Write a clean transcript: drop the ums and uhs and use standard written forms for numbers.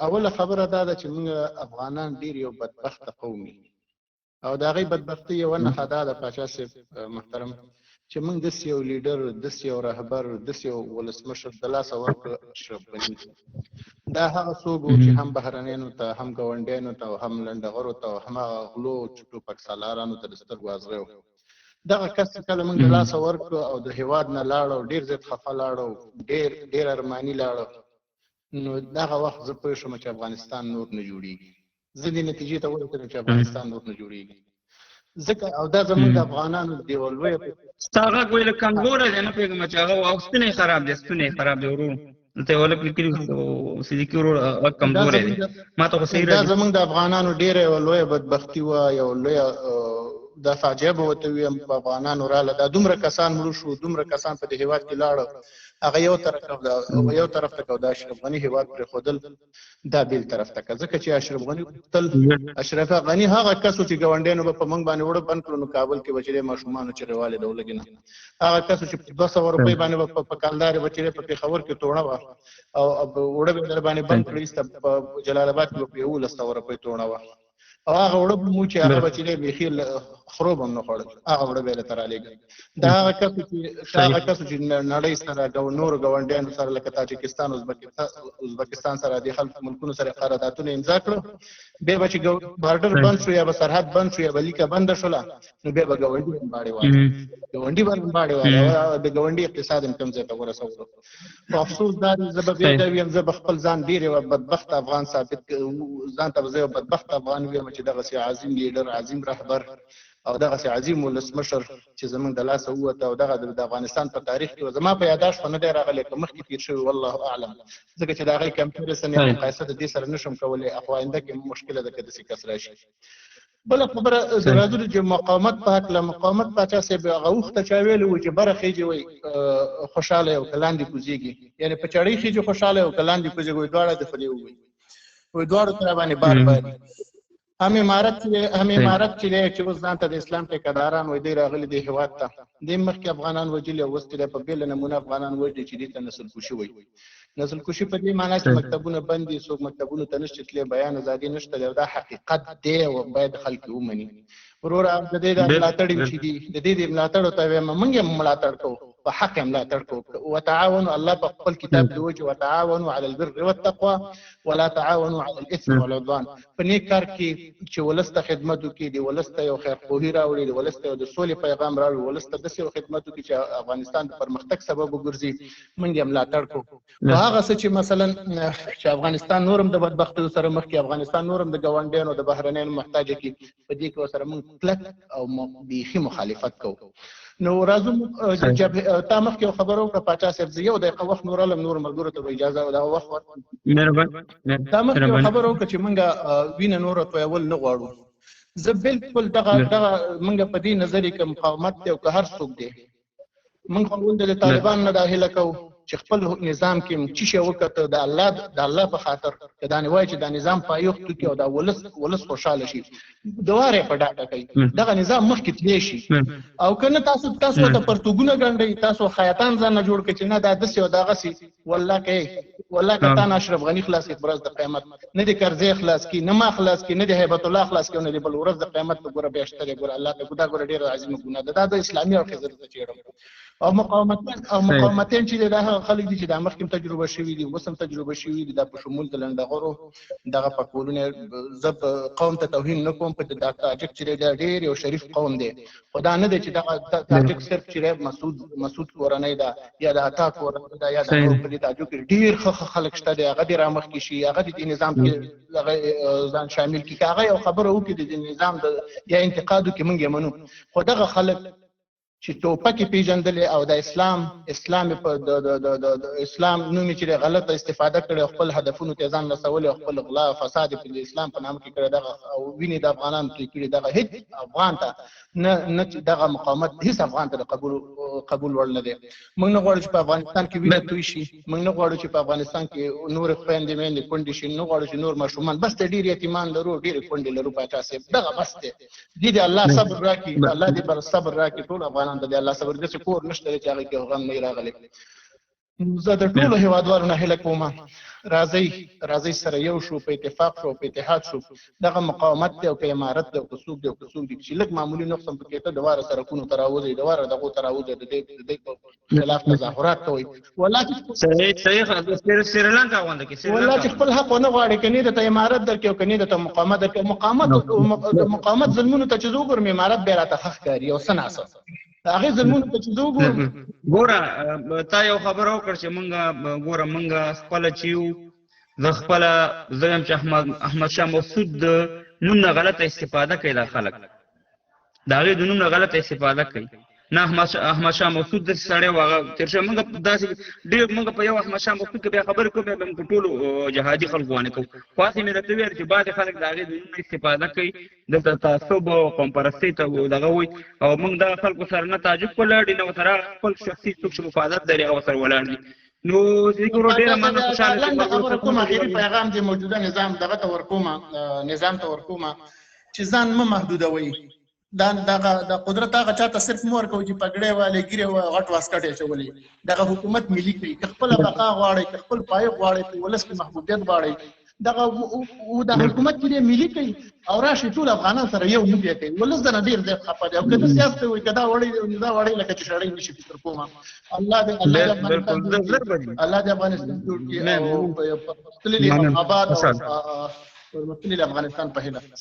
اوله خبره دا ده چې موږ افغانان ډیر یو بدبخته قوم یو او د هغې بدبختۍ یوه نښه دا ده پاچا صاحب محترم چې موږ داسې یو لیډر داسې یو رهبر داسې یو ولسمشر د لاسه ورکړ اشرف غني دا هغه څوک و چې هم بهرنیانو ته هم ګاونډیانو ته او هم لنډغرو ته او هم هغه غلو ټوپک سالارانو ته د سترګو ازغی و دغه کس چې کله موږ د لاسه ورکړو او د هېواد نه لاړو ډېر زیات خفه لاړو ډېر ارماني لاړو نو دغه وخت زه پوه شوم چې افغانستان نور نه جوړېږي زه دې نتیجې ته ورسېدم چې افغانستان نور نه جوړېږي ځکه او دا زموږ د افغانانو د یوه لویه ستا غږ ویله کمزوری دی نه پوهېږم چې هغه او ستونی خراب دی ستونی خراب دی ورور دلته یې ولک لیکلي صدیقي ورور غږ کمزوری دی ما ته خو صحیح راځي دا زموږ د افغانانو ډېره یوه لویه بدبختي وه یو لویه دا فاجعه به ورته ویم په افغانانو راله دا دومره کسان مړه شو دومره کسان په دې هېواد کې لاړه هغه یو طرف ته که د اشرف غني هېواد پرېښودل دا بېل طرف ته که ځکه چې اشرف غني غوښتل اشرف غني هغه کس و چې ګاونډیانو به په موږ باندې وړه بند کړو نو کابل کې به چې دی ماشومانو چغې والې ولګي نه هغه کس و چې 200 روپۍ باندې به په کلدارې به چې دی په پېښور کې توڼه وه او وړه به در باندې بند کړي ایسته په جلال آباد کې به په 1100 روپۍ توڼه وه او هغه وړه به مو چې هغه به چې دی بیخي خروب هم نه خوړل هغه وړه به یې راته رالېږل دا هغه کس چې نړۍ سره نورو ګاونډیانو سره لکه تاجکستان ازبکستان سره د خلکو ملکونو سره قراردادونه امضا کړو بیا به چې بارډر بند شو یا به سرحد بند شو یا به لیکه بنده شوله نو بیا به ګاونډي بمباړې واله د ګاونډي اقتصاد هم کم ځای ته ورسولو خو افسوس دا دی زه به بیا دا ویم زه به خپل ځان ډېر یوه بدبخت افغان ثابت ځان ته به زه یو بدبخت افغان ویم چې دغسې عظیم لیډر عظیم رهبر او دغسې عظیم ولسمشر چې زموږ د لاسه ووته او دغه د افغانستان په تاریخ کې زما په یاداشت خو نه دی راغلی که مخکې تېر شوی والله اعلم ځکه چې د هغې کمپیریسن یا مقایسه د دې سره نه شم کولی آینده کې مشکله ده که داسې کس راشي بله خبره راځو چې مقاومت په هکله مقاومت پاچا صاحب هغه وخته چا ویلي وو چې بره خېجې وایي خوشحاله یو که لاندې کوزېږي یعنې په چړۍ خېجې خوشحاله یو که لاندې کوزېږي وایي دواړه د خولې ووایي وایي دواړو ته راباندې بار باري هم امارت چې دی چې اوس ځان ته د اسلام ټیکهداران وایي دی راغلي دی هېواد ته دی مخکې افغانان وژلي او اوس دی په بېله نمونه افغانان وژلي چې دې ته نسل کشي وایي نسل کشي په دې معنا چې مکتبونه بند دي څوک مکتبونو ته نشي تللی بیان ازادي نشته دی او دا حقیقت دی او باید خلک یې ومني وروره د دې د ملاتړ چې دي د دې د ملاتړو ته وایم موږ یې ملاتړ کوو په حق یې ملاتړ کوو وتعاونوا الله په خپل کتاب کې وایي وتعاونوا على البر والتقوى ولا تعاونوا على الاثم والعدوان په نیک کار کې چې ولس ته خدمت وکړي د ولس ته یو خیرخواهي راوړي د ولس ته د سولې پیغام راوړي ولس ته داسې یو خدمت وکړي چې افغانستان د پرمختګ سبب وګرځي موږ یې ملاتړ کوو خو هغه څه چې مثلا چې افغانستان نورم د بدبختیو سره مخ کې افغانستان نورم د ګاونډیانو د بهرنیانو محتاجه کې په دې کې ورسره موږ کلک او بیخي مخالفت کوو نو راځو تا مخکې یو خبره وکړه پاچا صاحب زه یو دقیقه وخت نور علم نور ملګرو ته به اجازه دا وخت تا مخکې یو خبره وکړه چې موږ وینه نوره تویول نه غواړو زه بالکل دغه موږ په دې نظر کې مقاومت دی او که هر څوک دی موږ خو د طالبان نه دا هیله کوو چې خپل نظام کې چې شی وکړه د الله په خاطر که دا نه وایي چې دا نظام پایښت وکړي او دا ولس خوشحاله شي دواره په ډاډه کوي دغه نظام مخکې تللی شي او که نه تاسو ته پرتوګونه ګڼئ تاسو خیاطان ځان نه جوړ کړئ چې نه دا داسې او دغسې والله که تا نه اشرف غني خلاص کړي په ورځ د قیامت نه دې کرزی خلاص کړي نه ما خلاص کړي نه دې هیبت الله خلاص کړي نه دې بل ورځ د قیامت په ګوره بیا شته دی ګوره الله ته دا ګوره ډېره عظیمه ګناه ده دا د اسلامي اړخې زه درته چېړم او مقاومتین چې دا هغه خلک دي چې دا مخکې تجربه شوي دي اوس هم تجربه شوي دي دا په شمول د لنډغرو دغه پکولونه زه قوم ته توهین نه کوم په دا تاجک چې دا ډېر یو شریف قوم دی خو دا نه دی چې دغه تاجک صرف چې مسعود کورنۍ ده یا د عطا کورنۍ ده یا د په دې تاجک کې ډېر ښه خلک شته دی هغه دې رامخکې شي هغه دې نظام کې ځان شامل کړي که هغه یو خبره وکړي د نظام یا انتقاد وکړي موږ یې منو خو دغه خلک چې ټوپکې پیژندلې او د اسلام په د اسلام نوم چې غلطه استفاده کړې او خپل هدفونو ته ځان رسولې او خپل غلا فساد په اسلام په نام کې کړی دغه او وینې د افغانانو پرې کړي دغه هیڅ افغان ته نه دغه مقاومت هیڅ افغان ته د قبول وړ نه دی موږ نه غواړو چې په افغانستان کې وینه توی شي موږ نه غواړو چې په افغانستان کې نور خویندې میندې کونډې شي نه غواړو چې نور ماشومان بس ډېر یتیمان لرو ډېرې کونډې لرو پاچا صاحب دغه بس دی دې الله صبر راکړي الله دې بر صبر راکړي ټول افغانان د الله صبر دې کور نشته چې هغه کې غم نه راغلی زه د ټولو هیوادوالو نه هیله کوم راځي سره یو شو، په اتفاق شو، په اتحاد شو. دغه مقاومت دی او که امارت دی او که څوک دی او که څوک دی چې لږ معمولي نقص هم پکې ته د واره سرکونو ته راوځي، د واره دغو ته راوځي، د دې په خلاف تظاهرات کوي. صحیح سریلانکا غونډه کې والله چې خپل حق ونه غواړي، که نه درته امارت درکړي او که نه درته مقاومت درکړي. مقاومت ظلمونو ته چې زه وګورم امارت بیا راته ښه ښکاري او څه ناڅه هغې ظلمونو ته چې زه وګورم. ګوره تا یو خبره وکړه چې مونږ خپله چې یو زه خپله زه یم چې احمد شاه مسعود د نوم نه غلطه استفاده کوي دا خلک، د هغې د نوم نه غلطه استفاده کوي. نه احمد شاه مسعود داسې سړی و هغه تېر شوی. مونږ داسې ډېر مونږ په یو احمد شاه مسعود کې بیا خبرې کوو، بیا به موږ په ټولو جهادي خلکو باندې کوو. خو هسې مې درته وویل چې بعضې خلک د هغې د نوم نه استفاده کوي، دلته تعصب او قوم پرستۍ ته دغه وایي، او موږ دغه خلکو سره نه تعجب ولاړ دي نه ورسره خپل شخصي څوک چې مفادات لري هغه ورسره ولاړ دي. نو ذکر ډېره مننه، خوشحاله شوم. خبره کوم اخري پیغام د موجوده نظام دغه ته ورکوم چې ځان مه محدودوئ. د قدرت هغه چاته صرف مو ورکوي چې پګړۍ والي ګیرې غټ واسکټ اچولي. دغه حکومت ملي کوي، که خپله بقا غواړئ، که خپل پایښت غواړئ، که ولس کې محبوبیت غواړئ، دغه حکومت چې دی ملي کوي او راشي ټول افغانان سره یو موږ کوي. ولس دنه ډېر زیات خفه دی او که د سیاست وایي که دا وړی دی دا وړی لکه چې شړی نشي فکر کوم. الله دې افغانستان جوړ کړي او پرمختللي آباد او پرمختللي افغانستان په هیله.